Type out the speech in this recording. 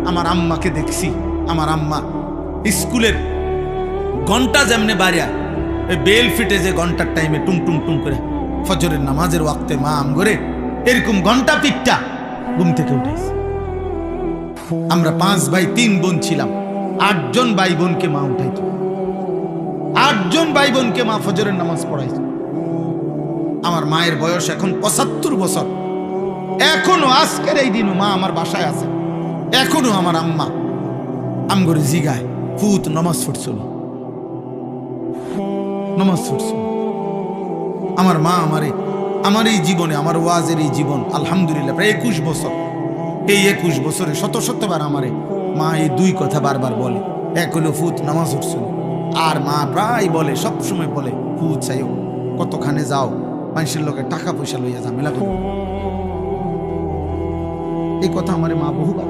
আমার আম্মাকে দেখছি, আমার আম্মা স্কুলের ঘন্টা যেমনে বাড়িয়া বেল ফিটে যে ঘন্টার টাইমে টুং টুং টুং করে ফজরের নামাজের ওয়াক্তে মা আম করে এরকম ঘন্টা পিঠটা ঘুম থেকে উঠেছে। আমরা 5 ভাই 3 বোন ছিলাম, 8 জন ভাই বোনকে মা উঠাইত, 8 জন ভাই বোনকে মা ফজরের নামাজ পড়াইত। আমার মায়ের বয়স এখন 75 বছর, এখনো আজকের এই দিনও মা আমার বাসায় আছে। এখনো আমার আম্মা আমগরে জিগায়, ফুত নামাজ পড়ছিল, নামাজ পড়ছিল। আমার মা আমার এই জীবনে, আমার ওয়াজের এই জীবন আলহামদুলিল্লাহ প্রায় 21 বছর। এই 21 বছরে শত শতবার আমারে মা এই 2 কথা বারবার বলে। এক হলো ফুত নামাজ পড়ছিল, আর মা প্রায় বলে, সবসময় বলে, ফুত চাইও, কতখানে যাও মানুষের লোকের টাকা পয়সা লইয়া ঝামেলা করো। এই কথা আমারে মা বহুবার